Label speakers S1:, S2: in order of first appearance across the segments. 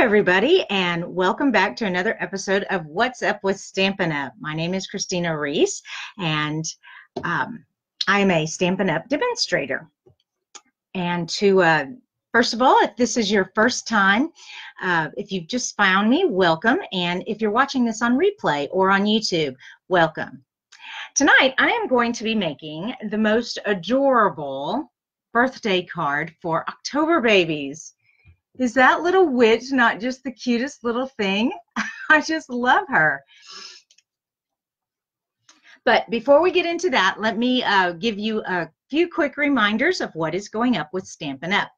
S1: everybody, and welcome back to another episode of What's Up with Stampin' Up. My name is Christina Reese, and I'm a Stampin' Up demonstrator. And first of all, if this is your first time, if you've just found me, welcome. And if you're watching this on replay or on YouTube, welcome. Tonight, I am going to be making the most adorable birthday card for October babies. Is that little witch not just the cutest little thing? I just love her. But before we get into that, let me give you a few quick reminders of what is going up with Stampin' Up.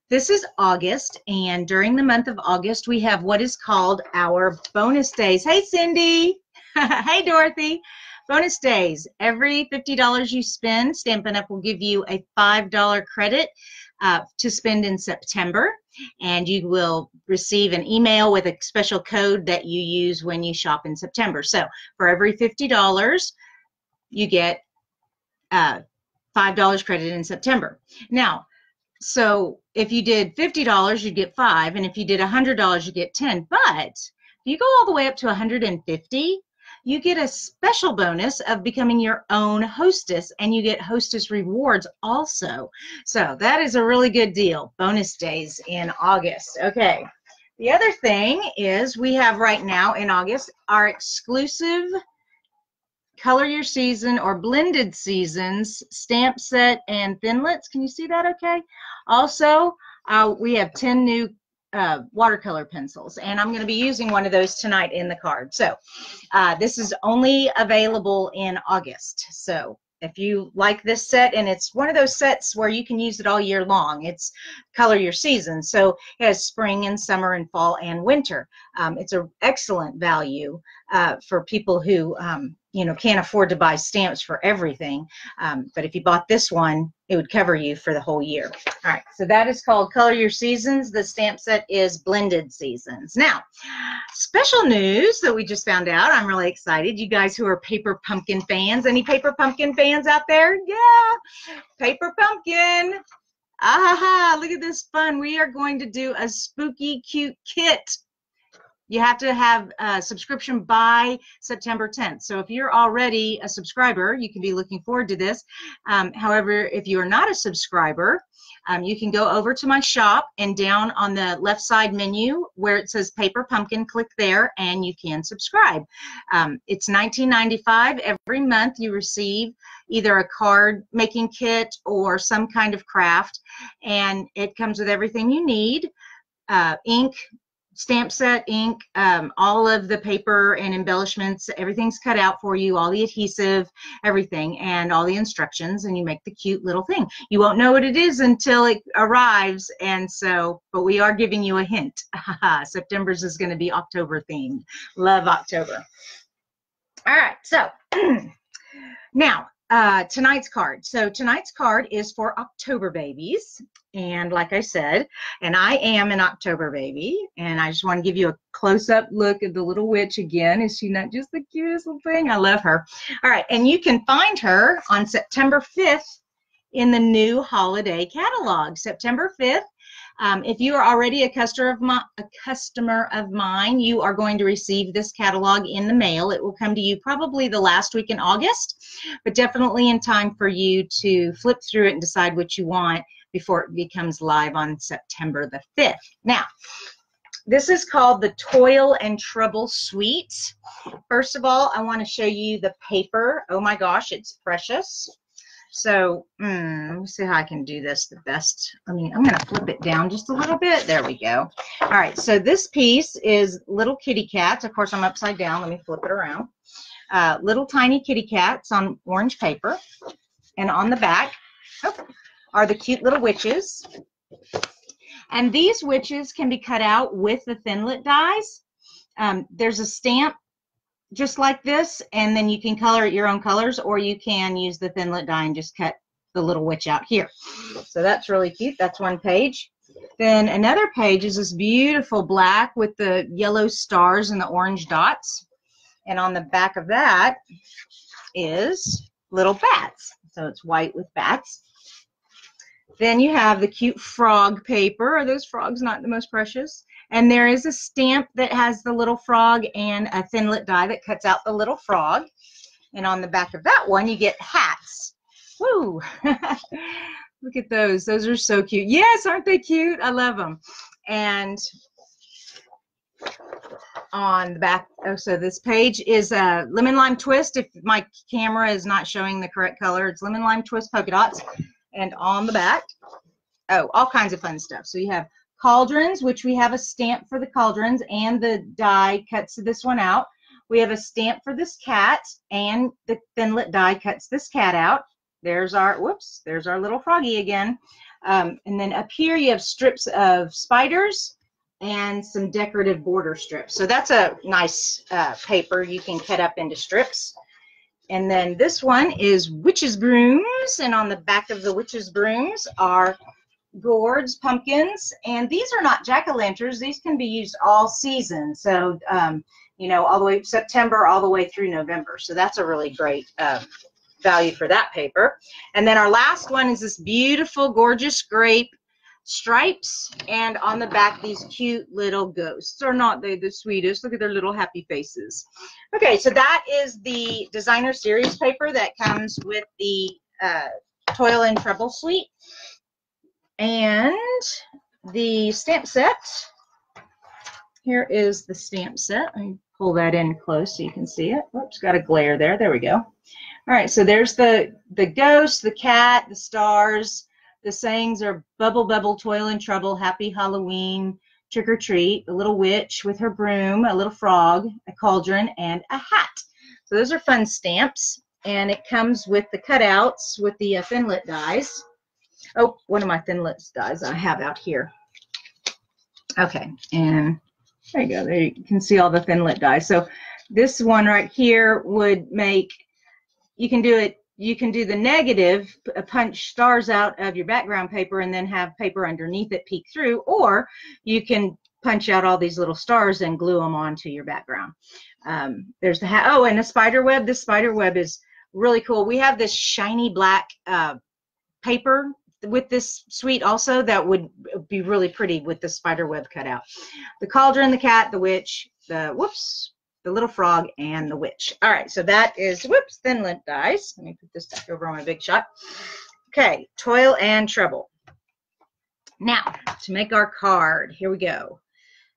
S1: This is August, and during the month of August, we have what is called our bonus days. Hey, Cindy. Hey, Dorothy. Bonus days. Every $50 you spend, Stampin' Up will give you a $5 credit to spend in September, and you will receive an email with a special code that you use when you shop in September. So for every $50, you get $5 credit in September. Now, so if you did $50, you'd get $5, and if you did $100, you get $10. But if you go all the way up to $150, you get a special bonus of becoming your own hostess, and you get hostess rewards also. So that is a really good deal. Bonus days in August. Okay. The other thing is we have right now in August our exclusive Color Your Season or Blended Seasons stamp set and Thinlits. Can you see that okay? Also, we have 10 new watercolor pencils, and I'm going to be using one of those tonight in the card. So this is only available in August. So if you like this set, and it's one of those sets where you can use it all year long, it's Color Your Season. So it has spring and summer and fall and winter. It's an excellent value for people who you know, can't afford to buy stamps for everything. But if you bought this one, it would cover you for the whole year. All right, so that is called Color Your Seasons. The stamp set is Blended Seasons. Now, special news that we just found out. I'm really excited. You guys who are Paper Pumpkin fans, any Paper Pumpkin fans out there? Yeah, Paper Pumpkin. Ah, look at this fun. We are going to do a spooky cute kit. You have to have a subscription by September 10th. So if you're already a subscriber, you can be looking forward to this. However, if you are not a subscriber, you can go over to my shop, and down on the left side menu where it says Paper Pumpkin, click there and you can subscribe. It's $19.95. Every month you receive either a card making kit or some kind of craft, and it comes with everything you need. Ink, stamp set, ink, all of the paper and embellishments, everything's cut out for you, all the adhesive, everything, and all the instructions, and you make the cute little thing. You won't know what it is until it arrives, and so, but we are giving you a hint. September's is going to be October themed. Love October. All right, so now, tonight's card. So tonight's card is for October babies. And like I said, and I am an October baby, and I just want to give you a close-up look at the little witch again. Is she not just the cutest little thing? I love her. All right, and you can find her on September 5th in the new holiday catalog, September 5th. If you are already a customer of mine, you are going to receive this catalog in the mail. It will come to you probably the last week in August, but definitely in time for you to flip through it and decide what you want before it becomes live on September the 5th. Now, this is called the Toil and Trouble Suite. First of all, I want to show you the paper. Oh my gosh, it's precious. So let me see how I can do this the best. I'm going to flip it down just a little bit. There we go. All right, so this piece is little kitty cats. Of course, I'm upside down. Let me flip it around. Little tiny kitty cats on orange paper. And on the back are the cute little witches. And these witches can be cut out with the Thinlit dies. There's a stamp just like this, and then you can color it your own colors, or you can use the Thinlit die and just cut the little witch out here. So that's really cute. That's one page. Then another page is this beautiful black with the yellow stars and the orange dots. And on the back of that is little bats. So it's white with bats. Then you have the cute frog paper. Are those frogs not the most precious? And there is a stamp that has the little frog and a thin-lit die that cuts out the little frog. And on the back of that one, you get hats. Woo! Look at those. Those are so cute. Yes, aren't they cute? I love them. And on the back, oh, so this page is a lemon lime twist. If my camera is not showing the correct color, it's lemon lime twist polka dots. And on the back, oh, all kinds of fun stuff. So you have cauldrons, which we have a stamp for the cauldrons, and the die cuts this one out. We have a stamp for this cat, and the thin-lit die cuts this cat out. There's our, whoops, there's our little froggy again. And then up here you have strips of spiders and some decorative border strips. So that's a nice paper you can cut up into strips. And then this one is witch's brooms, and on the back of the witch's brooms are gourds, pumpkins, and these are not jack-o'-lanterns. These can be used all season. So, you know, all the way September, all the way through November. So that's a really great value for that paper. And then our last one is this beautiful, gorgeous grape stripes, and on the back these cute little ghosts. Are not they the sweetest? Look at their little happy faces. Okay, so that is the designer series paper that comes with the Toil and Trouble suite. And the stamp set, here is the stamp set. Let me pull that in close so you can see it. Oops, got a glare there. There we go. All right, so there's the ghost, the cat, the stars. The sayings are bubble, bubble, toil and trouble, happy Halloween, trick or treat, a little witch with her broom, a little frog, a cauldron, and a hat. So those are fun stamps, and it comes with the cutouts with the thin-lit dies. Oh, one of my thin-lit dies I have out here. Okay, and there you go. There you can see all the thin-lit dies. So this one right here would make, you can do it. You can do the negative, punch stars out of your background paper and then have paper underneath it peek through, or you can punch out all these little stars and glue them onto your background. There's the hat. Oh, and the spider web. This spider web is really cool. We have this shiny black paper with this suite also that would be really pretty with the spider web cut out. The cauldron, the cat, the witch, the whoops, the little frog, and the witch. All right, so that is, whoops, thin-lit dies. Let me put this back over on my big shot. Okay, Toil and Trouble. Now, to make our card, here we go.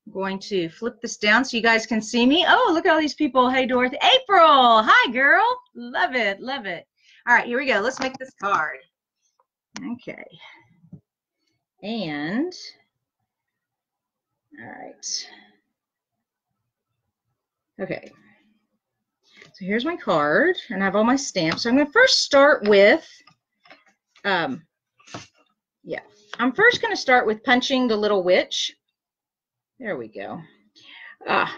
S1: I'm going to flip this down so you guys can see me. Oh, look at all these people. Hey, Dorothy. April, hi, girl. Love it, love it. All right, here we go. Let's make this card. Okay. And, all right. Okay, so here's my card, and I have all my stamps. So I'm going to first start with, I'm first going to start with punching the little witch. There we go. And,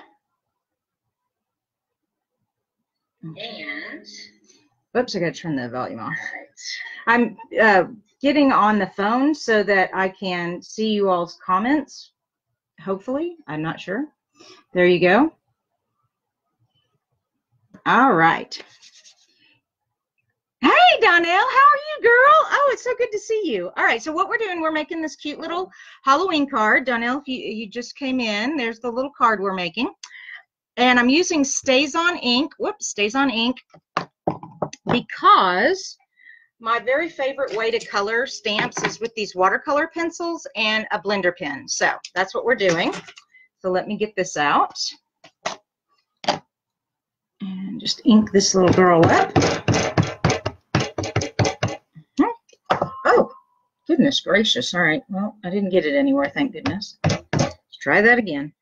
S1: whoops, I got to turn the volume off. I'm getting on the phone so that I can see you all's comments, hopefully. I'm not sure. There you go. All right. Hey, Donnell, how are you, girl? Oh, it's so good to see you. All right, so what we're doing, we're making this cute little Halloween card. Donnell, if you just came in, there's the little card we're making. And I'm using Stays On ink. Whoops, Stays On ink, because my very favorite way to color stamps is with these watercolor pencils and a blender pen. So that's what we're doing. So let me get this out. And just ink this little girl up. Oh, goodness gracious. All right. Well, I didn't get it anywhere, thank goodness. Let's try that again.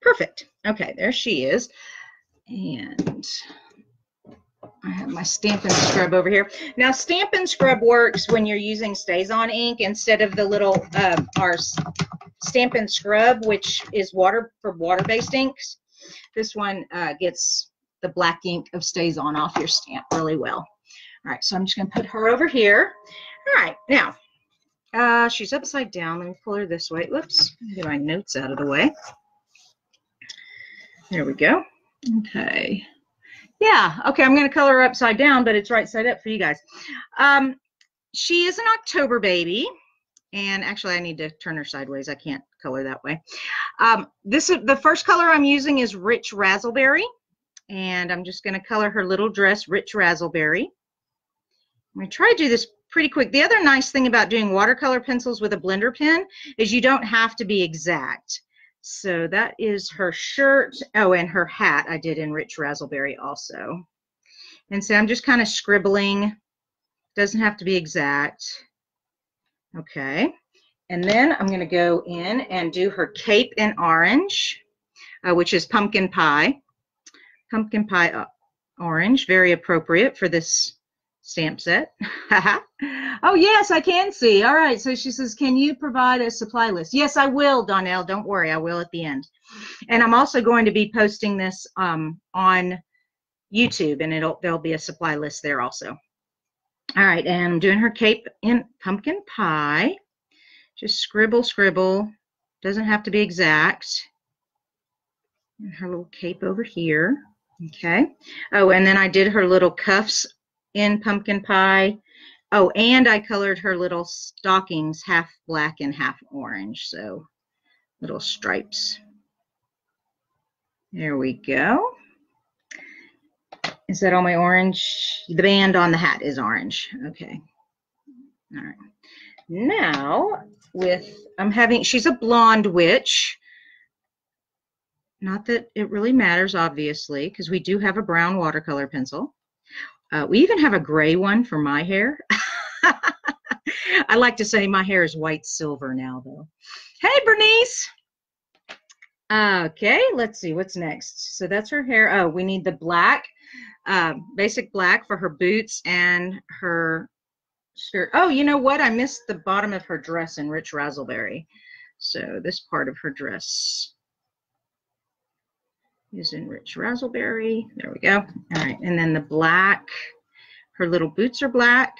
S1: Perfect. Okay, there she is. And I have my Stampin' Scrub over here. Now, Stampin' Scrub works when you're using Stays On ink instead of the little, our Stampin' Scrub, which is water for water-based inks. This one gets the black ink of Stays On off your stamp really well. All right, so I'm just going to put her over here. All right, now, she's upside down. Let me pull her this way. Whoops, get my notes out of the way. There we go. Okay. Yeah, okay, I'm going to color her upside down, but it's right side up for you guys. She is an October baby, and actually I need to turn her sideways. I can't color that way. This is the first color I'm using is Rich Razzleberry, and I'm just going to color her little dress Rich Razzleberry. I'm going to try to do this pretty quick. The other nice thing about doing watercolor pencils with a blender pen is you don't have to be exact. So that is her shirt. Oh, and her hat I did in Rich Razzleberry also. And so I'm just kind of scribbling. Doesn't have to be exact. Okay. And then I'm going to go in and do her cape in orange, which is pumpkin pie. Pumpkin pie orange, very appropriate for this stamp set. Oh, yes, I can see. All right. So she says, can you provide a supply list? Yes, I will, Donnell. Don't worry. I will at the end. And I'm also going to be posting this on YouTube, and there'll be a supply list there also. All right. And I'm doing her cape in pumpkin pie. Just scribble, scribble. Doesn't have to be exact. And her little cape over here. Okay. Oh, and then I did her little cuffs in pumpkin pie. Oh, and I colored her little stockings half black and half orange. So little stripes. There we go. Is that all my orange? The band on the hat is orange. Okay. All right. Now she's a blonde witch. Not that it really matters, obviously, because we do have a brown watercolor pencil. We even have a gray one for my hair. I like to say my hair is white silver now, though. Hey, Bernice. Okay, let's see what's next. So that's her hair. Oh, we need the black, basic black for her boots and her skirt. Oh, you know what? I missed the bottom of her dress in Rich Razzleberry. So this part of her dress is in Rich Razzleberry. There we go. All right, and then the black, her little boots are black.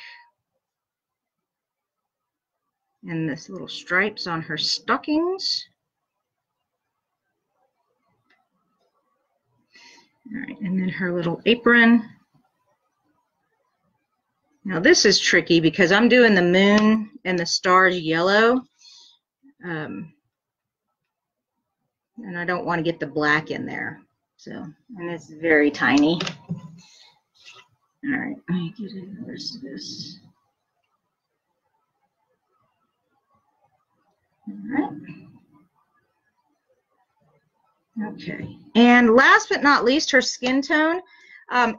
S1: And this little stripes on her stockings. All right, and then her little apron. Now this is tricky because I'm doing the moon and the stars yellow. And I don't want to get the black in there. So, and it's very tiny. All right, let me get in the rest of this. All right. Okay. And last but not least, her skin tone.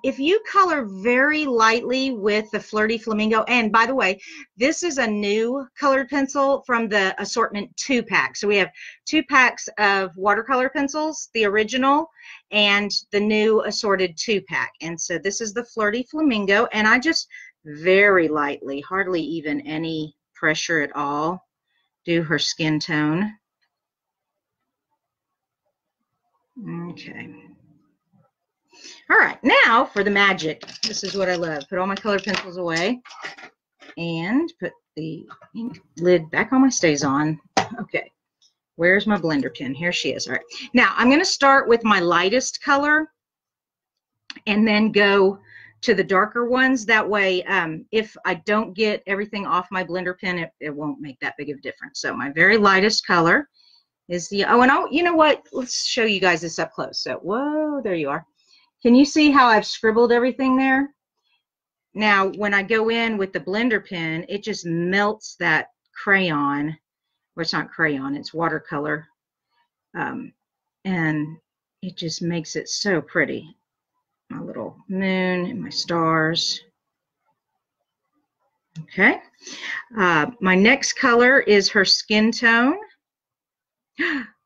S1: If you color very lightly with the Flirty Flamingo, and by the way, this is a new colored pencil from the assortment 2-pack. So we have 2 packs of watercolor pencils, the original, and the new assorted 2-pack. And so this is the Flirty Flamingo, and I just very lightly, hardly even any pressure at all, do her skin tone. Okay. All right, now for the magic. This is what I love. Put all my colored pencils away and put the ink lid back on my StazOn. Okay, where's my blender pen? Here she is. All right, now I'm going to start with my lightest color and then go to the darker ones. That way, if I don't get everything off my blender pen, it won't make that big of a difference. So my very lightest color is the, oh, and you know what? Let's show you guys this up close. So, whoa, there you are. Can you see how I've scribbled everything there? Now, when I go in with the blender pen, it just melts that crayon, or it's not crayon, it's watercolor, and it just makes it so pretty. My little moon and my stars. Okay. My next color is her skin tone.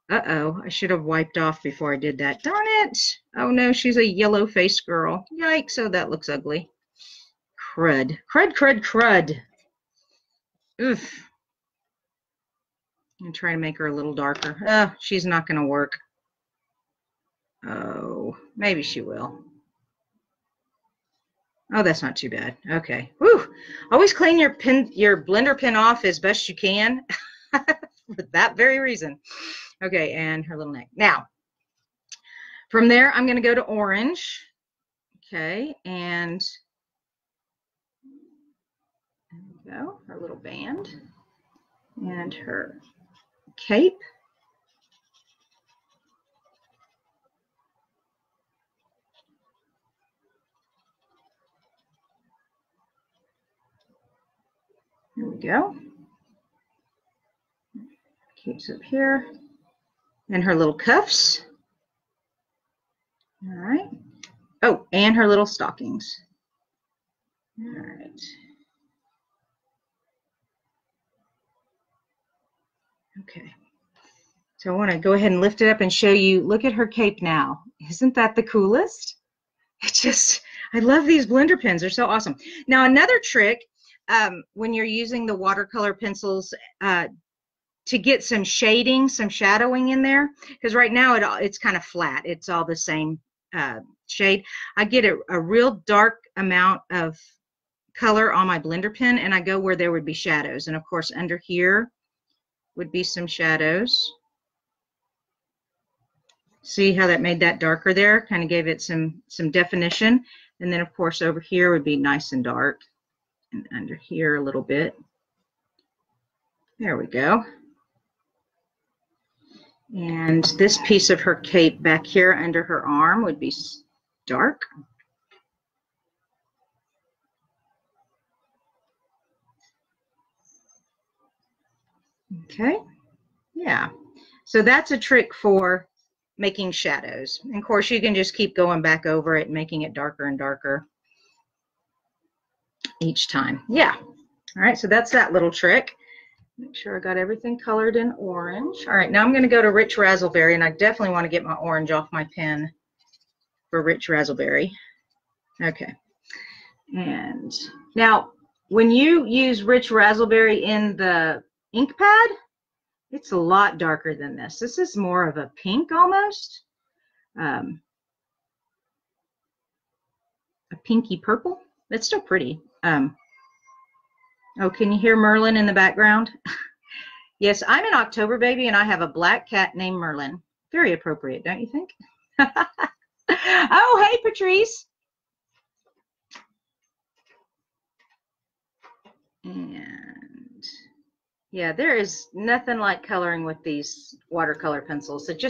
S1: Uh-oh, I should have wiped off before I did that. Darn it. Oh, no, she's a yellow-faced girl. Yikes, oh, that looks ugly. Crud. Crud, crud, crud. Oof. I'm trying to make her a little darker. Oh, she's not going to work. Oh, maybe she will. Oh, that's not too bad. Okay. Whew. Always clean your blender pen off as best you can for that very reason. Okay, and her little neck. Now, from there, I'm going to go to orange. Okay, and there we go, her little band and her cape. There we go. Keeps up here. And her little cuffs. All right. Oh, and her little stockings. All right. Okay. So I want to go ahead and lift it up and show you. Look at her cape now. Isn't that the coolest? It just, I love these blender pens. They're so awesome. Now, another trick when you're using the watercolor pencils to get some shading, some shadowing in there, because right now it's kind of flat. It's all the same shade. I get a real dark amount of color on my blender pen, and I go where there would be shadows. And of course, under here would be some shadows. See how that made that darker there? Kind of gave it some definition. And then of course over here would be nice and dark. And under here a little bit. There we go. And this piece of her cape back here under her arm would be dark. Okay, yeah. So that's a trick for making shadows. And of course, you can just keep going back over it and making it darker and darker each time. Yeah. All right, so that's that little trick. Make sure I got everything colored in orange. All right, now I'm going to go to Rich Razzleberry, and I definitely want to get my orange off my pen for Rich Razzleberry. Okay. And now, when you use Rich Razzleberry in the ink pad, it's a lot darker than this. This is more of a pink almost. A pinky purple. It's still pretty. Oh, can you hear Merlin in the background? Yes, I'm an October baby, and I have a black cat named Merlin. Very appropriate, don't you think? Oh, hey, Patrice. And yeah, there is nothing like coloring with these watercolor pencils. It's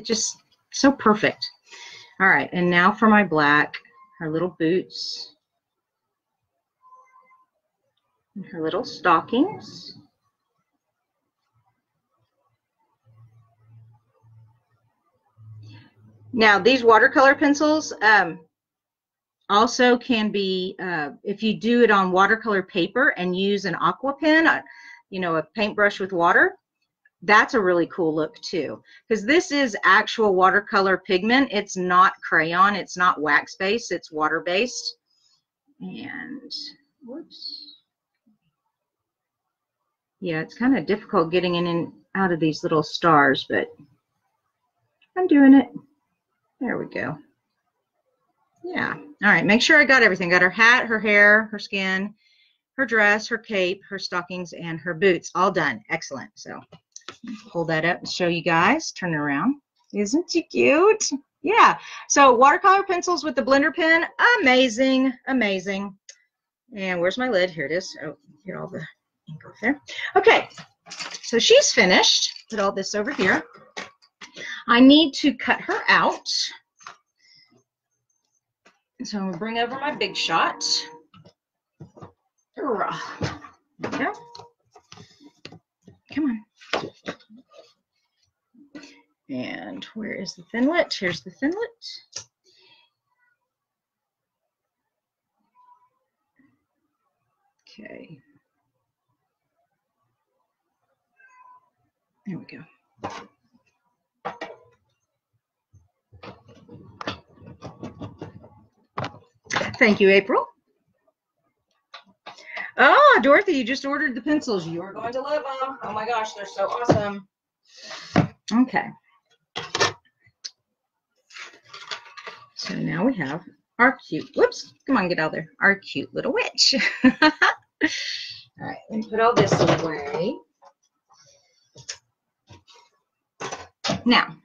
S1: just so perfect. All right, and now for my black, her little boots and her little stockings. Now, these watercolor pencils also can be, if you do it on watercolor paper and use an aqua pen, you know, a paintbrush with water, that's a really cool look too. Because this is actual watercolor pigment. It's not crayon. It's not wax-based. It's water-based. And, whoops. Yeah, it's kind of difficult getting in and out of these little stars, but I'm doing it. There we go. Yeah. All right. Make sure I got everything. Got her hat, her hair, her skin, her dress, her cape, her stockings, and her boots. All done. Excellent. So hold that up and show you guys. Turn it around. Isn't she cute? Yeah. So watercolor pencils with the blender pen. Amazing. Amazing. And where's my lid? Here it is. Oh, get all the ink off there. Okay. So she's finished. Put all this over here. I need to cut her out. So I'm going to bring over my Big Shot. There we go. Come on. And where is the Thinlit? Here's the Thinlit. Okay. There we go. Thank you, April. Oh, Dorothy, you just ordered the pencils. You are going to love them. Oh my gosh, they're so awesome. Okay. So now we have our cute, whoops, come on, get out there. Our cute little witch. All right, let me put all this away. Now,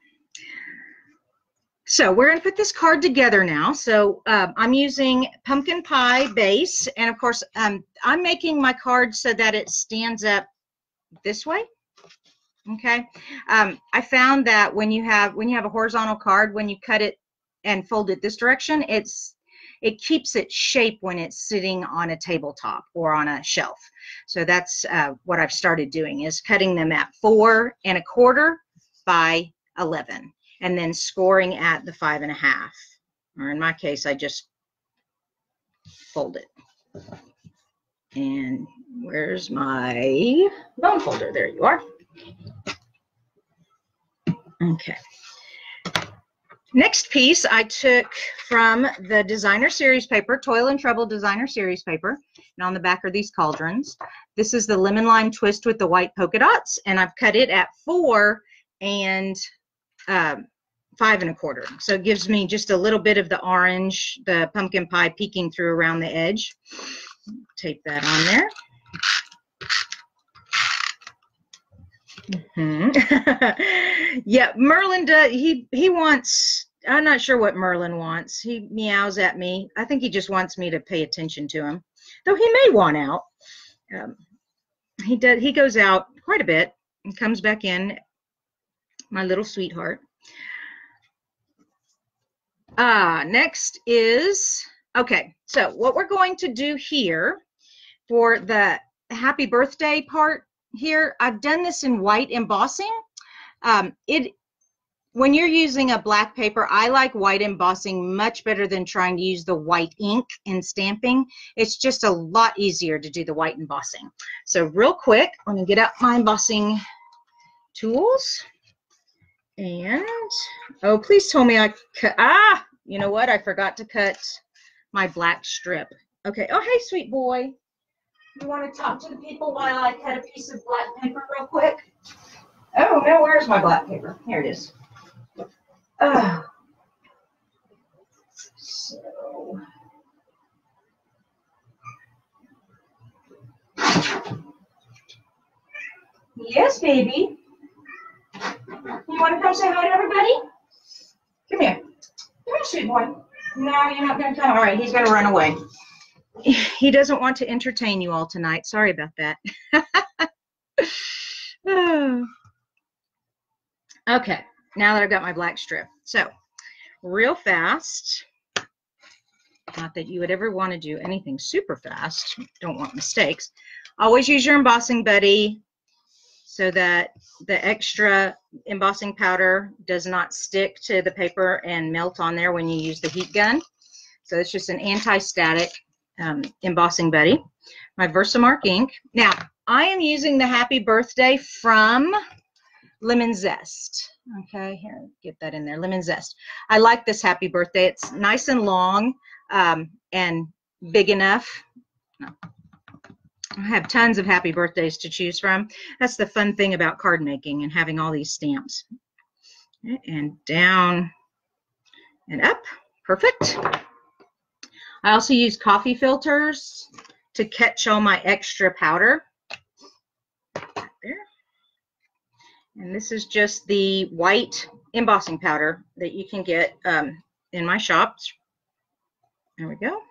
S1: So we're going to put this card together now. So I'm using pumpkin pie base, and of course I'm making my card so that it stands up this way. Okay. I found that when you have a horizontal card, when you cut it and fold it this direction, it keeps its shape when it's sitting on a tabletop or on a shelf. So that's what I've started doing, is cutting them at 4 1/4 by 11, and then scoring at the 5 1/2. Or in my case, I just fold it. And where's my bone folder? There you are. Okay. Next piece I took from the designer series paper, Toil and Trouble designer series paper, and on the back are these cauldrons. This is the lemon lime twist with the white polka dots, and I've cut it at 4 and 5 1/4. So it gives me just a little bit of the orange, the pumpkin pie peeking through around the edge. Tape that on there. Yeah, Merlin does. He wants. I'm not sure what Merlin wants. He meows at me. I think he just wants me to pay attention to him, though he may want out. He does. He goes out quite a bit and comes back in. My little sweetheart. Next is, okay, so what we're going to do here for the happy birthday part here, I've done this in white embossing. When you're using a black paper, I like white embossing much better than trying to use the white ink in stamping. It's just a lot easier to do the white embossing. So real quick, let me get out my embossing tools. And, oh, please tell me I cut, you know what? I forgot to cut my black strip. Okay, oh, hey, sweet boy. You want to talk to the people while I cut a piece of black paper real quick? Oh, no, where's my black paper? Here it is. So, yes, baby. You want to come say hi to everybody? Come here. Come here, sweet boy. No, you're not going to come. All right, he's going to run away. He doesn't want to entertain you all tonight. Sorry about that. Okay, now that I've got my black strip. So, real fast. Not that you would ever want to do anything super fast. Don't want mistakes. Always use your embossing buddy so that the extra embossing powder does not stick to the paper and melt on there when you use the heat gun. So it's just an anti-static embossing buddy. My Versamark ink. Now, I am using the Happy Birthday from Lemon Zest. Okay, here, get that in there. Lemon Zest. I like this Happy Birthday. It's nice and long and big enough. No. I have tons of happy birthdays to choose from. That's the fun thing about card making and having all these stamps. And down and up. Perfect. I also use coffee filters to catch all my extra powder. There. And this is just the white embossing powder that you can get in my shops. There we go.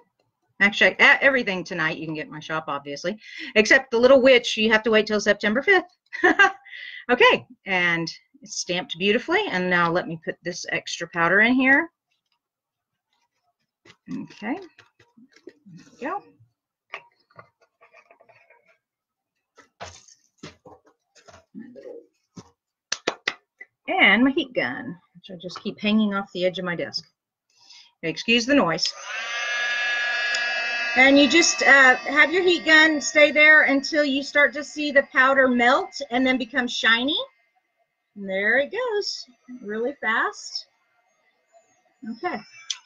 S1: Actually, everything tonight you can get in my shop, obviously, except the Little Witch. You have to wait till September 5th. Okay, and it's stamped beautifully. And now let me put this extra powder in here. Okay, there we go. And my heat gun, which I just keep hanging off the edge of my desk. Okay, excuse the noise. And you just have your heat gun stay there until you start to see the powder melt and then become shiny. And there it goes, really fast. Okay,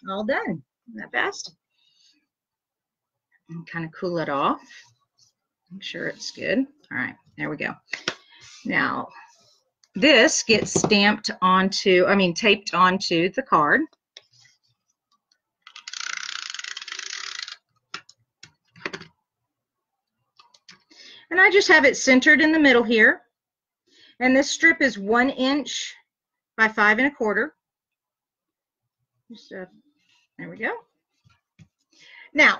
S1: all done. Isn't that fast? And kind of cool it off. Make sure it's good. All right, there we go. Now, this gets stamped onto, taped onto the card. And I just have it centered in the middle here. And this strip is 1 inch by 5 1/4. Just, there we go. Now,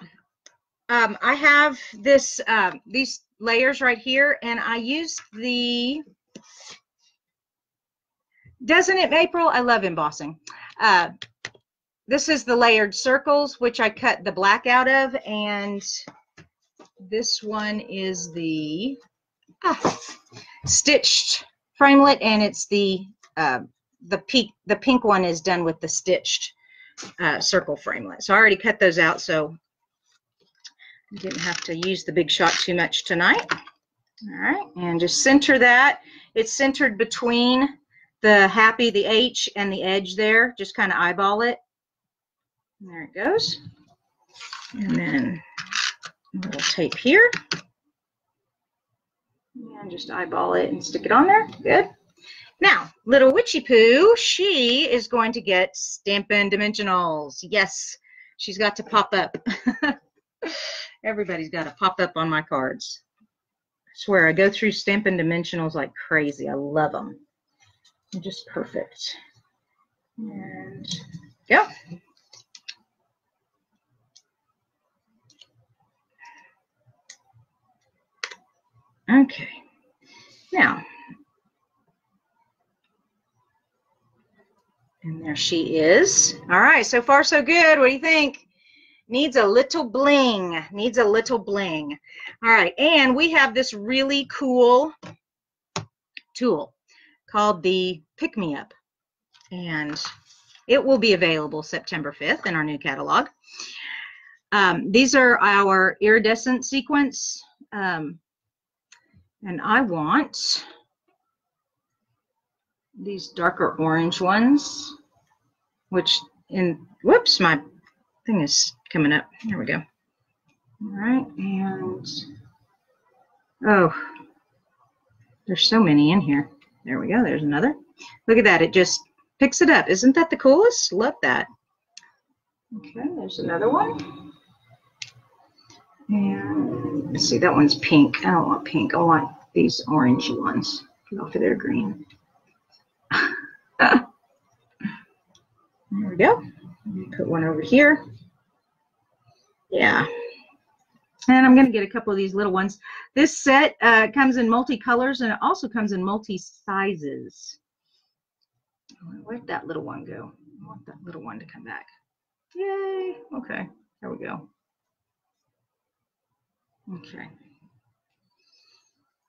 S1: I have this these layers right here, and I used the, doesn't it, April? I love embossing. This is the layered circles, which I cut the black out of, and this one is the stitched framelit, and it's the pink one is done with the stitched circle framelit. So I already cut those out, so I didn't have to use the big shot too much tonight. All right, and just center that. It's centered between the H and the edge there. Just kind of eyeball it. There it goes. And then a little tape here. And just eyeball it and stick it on there. Good. Now, little Witchy Poo, she is going to get Stampin' Dimensionals. Yes, she's got to pop up. Everybody's got to pop up on my cards. I swear, I go through Stampin' Dimensionals like crazy. I love them. They're just perfect. And go. Okay. Now, and there she is. All right, so far so good. What do you think? Needs a little bling. Needs a little bling. All right, and we have this really cool tool called the Pick Me Up, and it will be available September 5th in our new catalog. These are our iridescent sequins, and I want these darker orange ones, which whoops, my thing is coming up. There we go. All right, and oh, there's so many in here. There we go. There's another. Look at that. It just picks it up. Isn't that the coolest? Love that. Okay, there's another one. And let's see, that one's pink. I don't want pink. I want these orange ones. Get off of their green. There we go. Put one over here. Yeah. And I'm going to get a couple of these little ones. This set comes in multicolors, and it also comes in multi-sizes. Where'd that little one go? I want that little one to come back. Yay. Okay. There we go. Okay.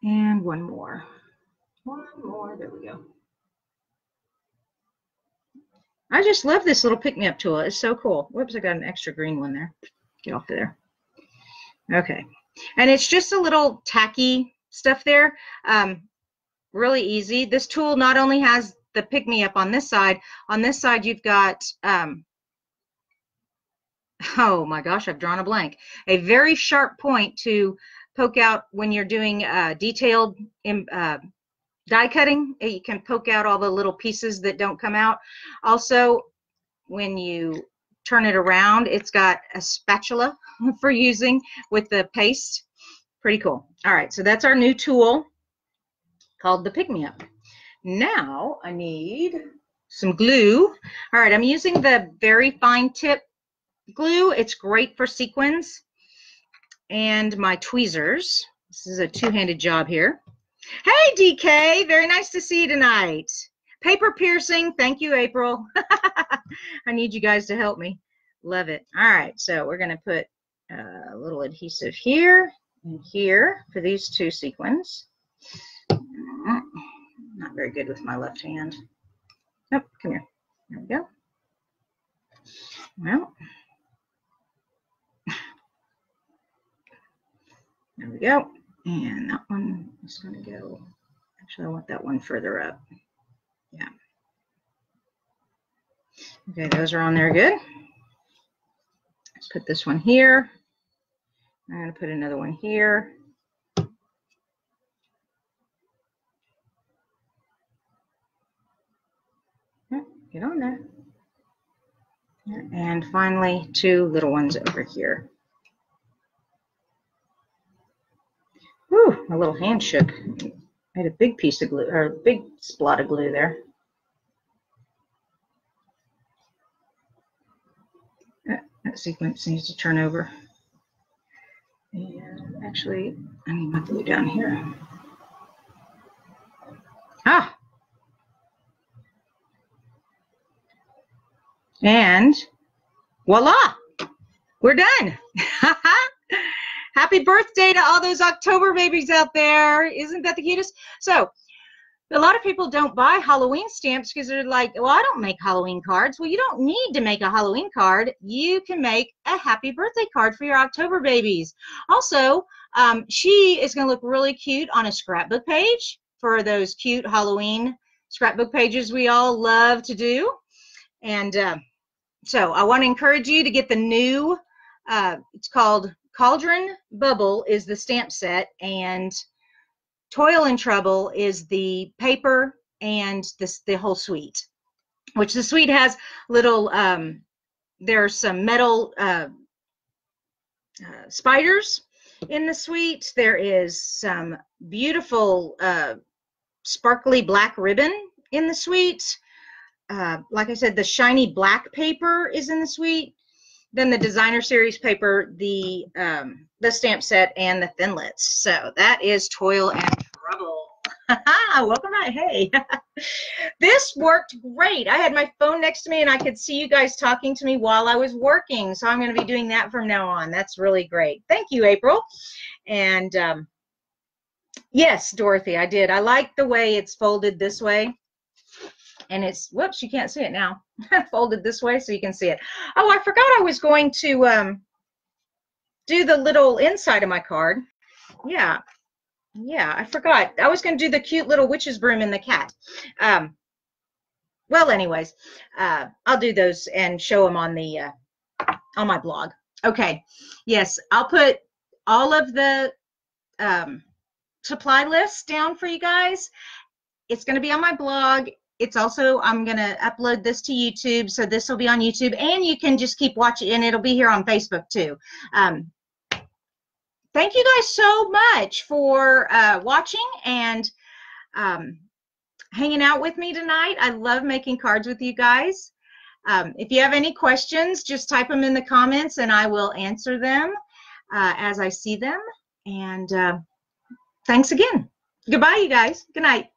S1: And one more. One more. There we go. I just love this little pick-me-up tool. It's so cool. Whoops, I got an extra green one there. Get off of there. Okay. And it's just a little tacky stuff there. Really easy. This tool not only has the pick-me-up on this side you've got, oh my gosh, I've drawn a blank. A very sharp point to poke out when you're doing detailed die cutting. You can poke out all the little pieces that don't come out. Also, when you turn it around, it's got a spatula for using with the paste. Pretty cool. All right, so that's our new tool called the Pick Me Up. Now I need some glue. All right, I'm using the very fine tip glue. It's great for sequins, and my tweezers. This is a two-handed job here. Hey, DK, very nice to see you tonight. Paper piercing, thank you, April. I need you guys to help me. Love it. All right, so we're going to put a little adhesive here and here for these two sequins. Not very good with my left hand. Nope, come here. There we go. Well, there we go. And that one is going to go, actually I want that one further up. Yeah. Okay, those are on there good. Let's put this one here. I'm going to put another one here. Get on there. And finally, two little ones over here. Whew, my little hand shook. I had a big piece of glue, or a big splot of glue there. That sequence needs to turn over. And actually, I need my glue down here. Ah! And voila! We're done. Happy birthday to all those October babies out there. Isn't that the cutest? So, a lot of people don't buy Halloween stamps because they're like, well, I don't make Halloween cards. Well, you don't need to make a Halloween card. You can make a happy birthday card for your October babies. Also, she is going to look really cute on a scrapbook page for those cute Halloween scrapbook pages we all love to do. And so I want to encourage you to get the new, it's called Cauldron Bubble is the stamp set, and Toil and Trouble is the paper and the whole suite, which the suite has little, there's some metal spiders in the suite. There is some beautiful sparkly black ribbon in the suite. Like I said, the shiny black paper is in the suite. Then the designer series paper, the stamp set, and the thinlits. So that is Toil and Trouble. Welcome back. Hey. This worked great. I had my phone next to me and I could see you guys talking to me while I was working. So I'm going to be doing that from now on. That's really great. Thank you, April. And yes, Dorothy, I did. I like the way it's folded this way. And it's, whoops, you can't see it now. Folded this way so you can see it. Oh, I forgot I was going to do the little inside of my card. Yeah, I forgot. I was going to do the cute little witch's broom and the cat. Well, anyways, I'll do those and show them on the on my blog. Okay, yes, I'll put all of the supply lists down for you guys. It's going to be on my blog. It's also, I'm going to upload this to YouTube, so this will be on YouTube, and you can just keep watching, and it'll be here on Facebook too. Thank you guys so much for watching and hanging out with me tonight. I love making cards with you guys. If you have any questions, just type them in the comments, and I will answer them as I see them. And thanks again. Goodbye, you guys. Good night.